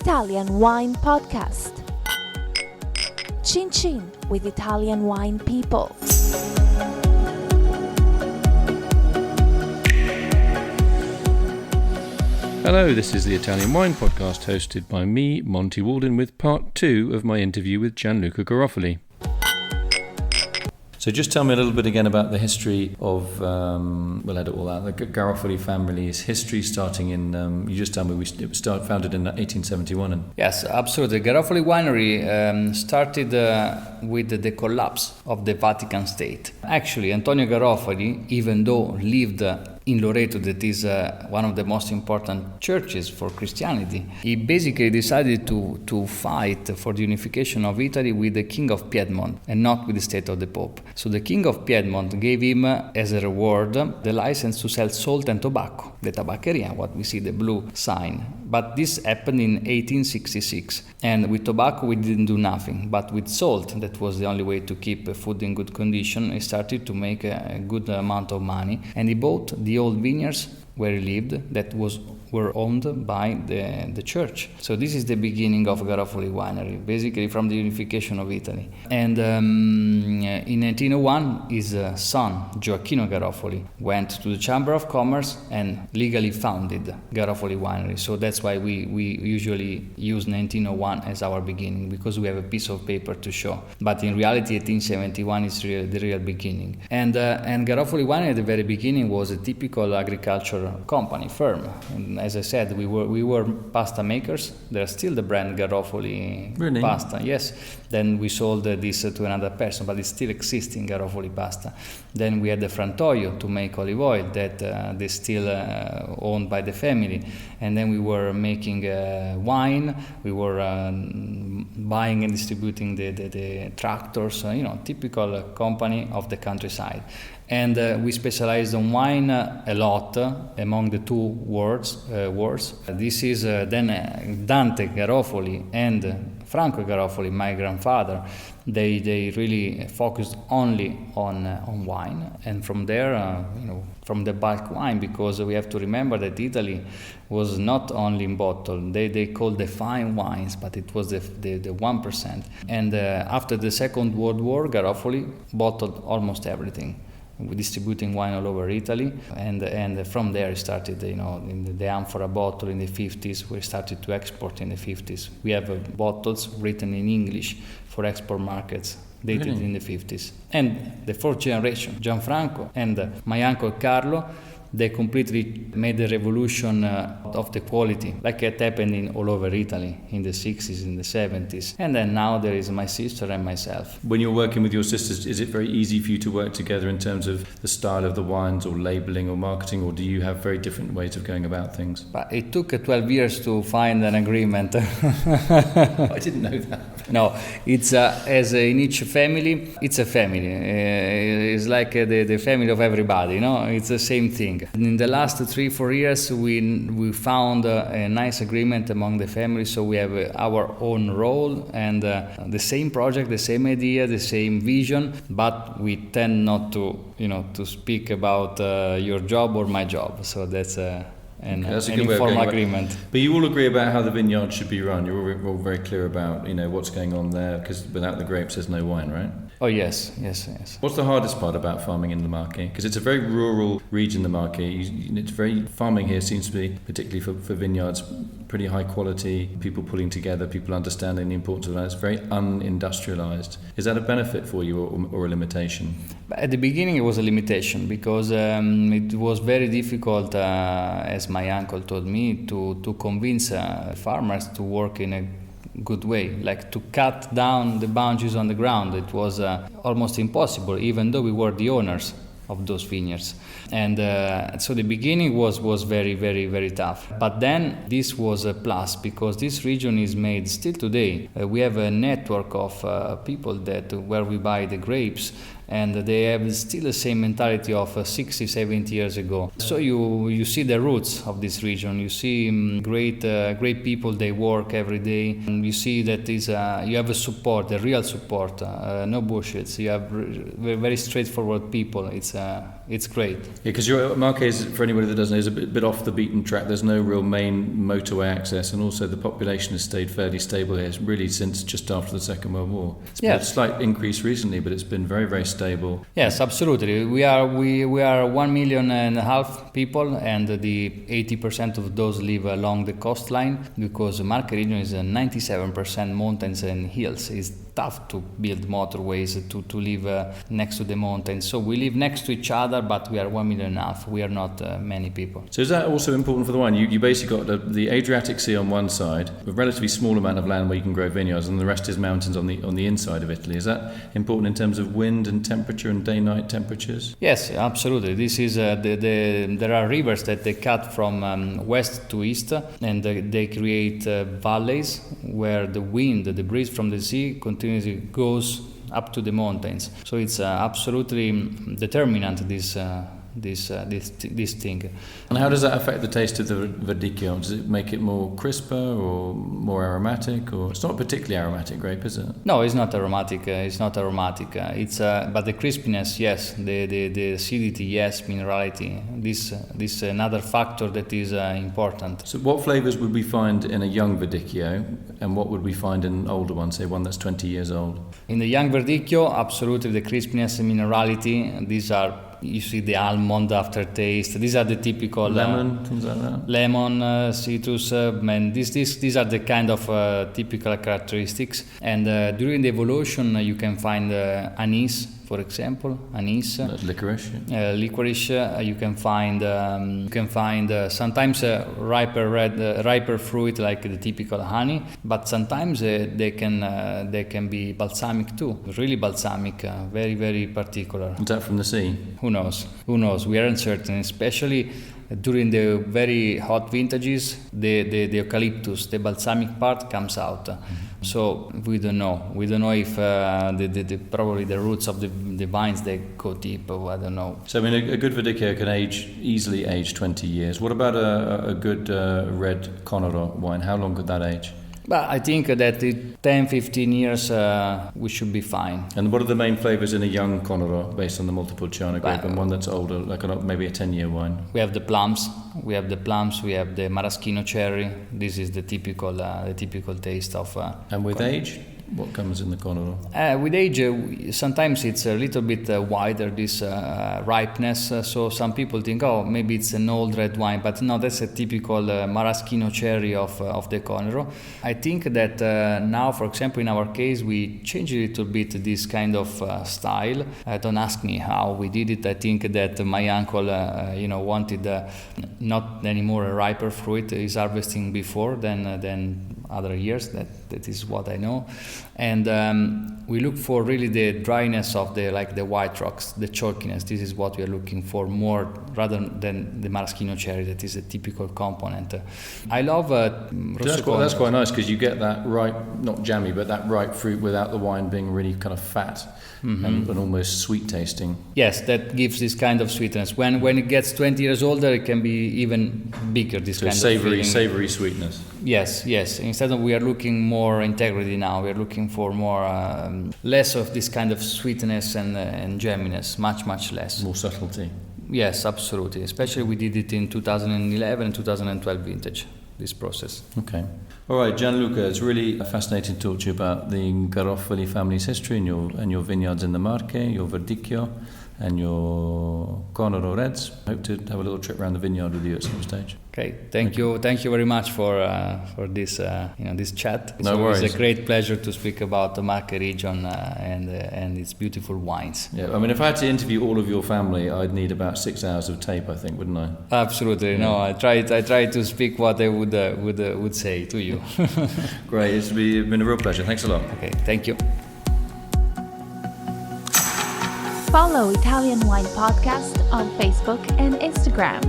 Italian Wine Podcast. Chin Chin with Italian wine people. Hello, this is the Italian Wine Podcast hosted by me, Monty Waldin, with part 2 of my interview with Gianluca Garofoli. So just tell me a little bit again about the history of, we'll edit all out, the Garofoli family's history starting in, you just tell me it was founded in 1871. Yes, absolutely. Garofoli Winery started with the collapse of the Vatican State. Actually, Antonio Garofoli, even though lived in Loreto, that is one of the most important churches for Christianity, he basically decided to fight for the unification of Italy with the King of Piedmont and not with the state of the Pope. So the King of Piedmont gave him, as a reward, the license to sell salt and tobacco, the tabaccheria, what we see, the blue sign. But this happened in 1866. And with tobacco, we didn't do nothing. But with salt, that was the only way to keep food in good condition, he started to make a good amount of money. And he bought the old vineyards where he lived that were owned by the church. So this is the beginning of Garofoli Winery, basically from the unification of Italy. And in 1901, his son, Gioacchino Garofoli, went to the Chamber of Commerce and legally founded Garofoli Winery. So that's why we usually use 1901 as our beginning, because we have a piece of paper to show. But in reality, 1871 is the real beginning. And Garofoli Winery at the very beginning was a typical agricultural company, firm. And as I said, we were pasta makers. There's still the brand Garofoli Really? Pasta. Yes. Then we sold this to another person, but it still exists in Garofoli Pasta. Then we had the frantoio to make olive oil that they still owned by the family. And then we were making wine. We were buying and distributing the tractors. Typical company of the countryside. And we specialized on wine a lot among the two wars. This is then Dante Garofoli and Franco Garofoli, my grandfather. They really focused only on wine, and from there, from the bulk wine, because we have to remember that Italy was not only in bottle. They called the fine wines, but it was the 1%. And after the Second World War, Garofoli bottled almost everything. We're distributing wine all over Italy, and from there it started, in the amphora bottle in the 50s. We started to export in the 50s. We have bottles written in English for export markets, dated Really? in the 50s. And the fourth generation, Gianfranco and my uncle Carlo, they completely made the revolution of the quality, like it happened all over Italy in the 60s, in the 70s. And then now there is my sister and myself. When you're working with your sisters, is it very easy for you to work together in terms of the style of the wines or labeling or marketing, or do you have very different ways of going about things? But it took 12 years to find an agreement. I didn't know that. No, it's as in each family, it's a family. It's like the family of everybody, It's the same thing. In the last 3-4 years, we found a nice agreement among the family, so we have our own role and the same project, the same idea, the same vision, but we tend not to, to speak about your job or my job. So that's an informal agreement. But you all agree about how the vineyard should be run. You're all very clear about what's going on there, because without the grapes there's no wine, right? Oh yes. What's the hardest part about farming in the Marche? Because it's a very rural region, the Marche. It's very, farming here seems to be, particularly for vineyards, pretty high quality, people pulling together, people understanding the importance of that. It's very unindustrialized. Is that a benefit for you or a limitation? At the beginning it was a limitation, because it was very difficult, as my uncle told me, to convince farmers to work in a good way, like to cut down the boundaries on the ground. It was almost impossible, even though we were the owners of those vineyards. And so the beginning was very, very, very tough. But then this was a plus, because this region is made still today. We have a network of people where we buy the grapes, and they have still the same mentality of 60, 70 years ago. So you see the roots of this region. You see great people. They work every day, and you see that you have a support, a real support, no bullshits. You have very straightforward people. It's great. Yeah, because Marche is, for anybody that doesn't know, is a bit off the beaten track. There's no real main motorway access, and also the population has stayed fairly stable here, really since just after the Second World War. It's been a slight increase recently, but it's been very, very stable. Yes, absolutely. We are 1.5 million people, and the 80% of those live along the coastline, because the Marche region is 97% mountains and hills. It's tough to build motorways to live next to the mountains. So we live next to each other, but we are 1.5 million. We are not many people. So is that also important for the wine? You basically got the Adriatic Sea on one side, a relatively small amount of land where you can grow vineyards, and the rest is mountains on the inside of Italy. Is that important in terms of wind and temperature and day-night temperatures? Yes, absolutely. This is there are rivers that they cut from west to east, and they create valleys where the wind, the breeze from the sea continuously goes up to the mountains. So it's absolutely determinant, this thing. And how does that affect the taste of the Verdicchio? Does it make it more crisper or more aromatic? Or it's not a particularly aromatic grape, is it? No, it's not aromatic. It's but the crispiness, yes. The acidity, yes. Minerality. This another factor that is important. So what flavors would we find in a young Verdicchio, and what would we find in an older one, say one that's 20 years old? In the young Verdicchio, absolutely the crispiness and minerality. These are, you see the almond aftertaste. These are the typical lemon, things like that. Lemon, citrus, and these are the kind of typical characteristics. And during the evolution, you can find anise, for example, anise. Licorice. Licorice. You can find sometimes riper fruit like the typical honey, but sometimes they can be balsamic too. Really balsamic, very, very particular. Is that from the sea? Who knows? We are uncertain, especially during the very hot vintages. The eucalyptus, the balsamic part comes out. Mm-hmm. So we don't know. We don't know if probably the roots of the vines, they go deep, or I don't know. So I mean, a good Verdicchio can easily age 20 years. What about a good red Conero wine? How long could that age? But I think that in 10-15 years we should be fine. And what are the main flavors in a young Conero based on the Montepulciano grape, and one that's older, like maybe a 10-year wine? We have the plums. We have the maraschino cherry. This is the typical taste of. And with age, what comes in the Conero? With age, sometimes it's a little bit wider, this ripeness. So some people think, oh, maybe it's an old red wine, but no, that's a typical maraschino cherry of the Conero. I think that now, for example, in our case, we changed a little bit this kind of style. Don't ask me how we did it. I think that my uncle, wanted not anymore a riper fruit. He's harvesting before than other years. That is what I know. And we look for really the dryness of the white rocks, the chalkiness. This is what we are looking for more rather than the maraschino cherry that is a typical component. I love that's quite nice, because you get that ripe, not jammy, but that ripe fruit without the wine being really kind of fat. Mm-hmm. and almost sweet tasting. Yes, that gives this kind of sweetness. When it gets 20 years older, it can be even bigger. This kind of savory sweetness. Yes. Instead of, we are looking more integrity now. We are looking for more less of this kind of sweetness and jamminess. Much less. More subtlety. Yes, absolutely. Especially we did it in 2011 and 2012 vintage. This process. Okay. All right, Gianluca, it's really fascinating to talk to you about the Garofoli family's history and your vineyards in the Marche, your Verdicchio, and your Conero Reds. Hope to have a little trip around the vineyard with you at some stage. Okay, thank you very much for this this chat. It's always a great pleasure to speak about the Marche region and its beautiful wines. Yeah, I mean, if I had to interview all of your family, I'd need about 6 hours of tape, I think, wouldn't I? Absolutely. Yeah. No, I try to speak what I would say to you. Great, it's been a real pleasure. Thanks a lot. Okay, thank you. Follow Italian Wine Podcast on Facebook and Instagram.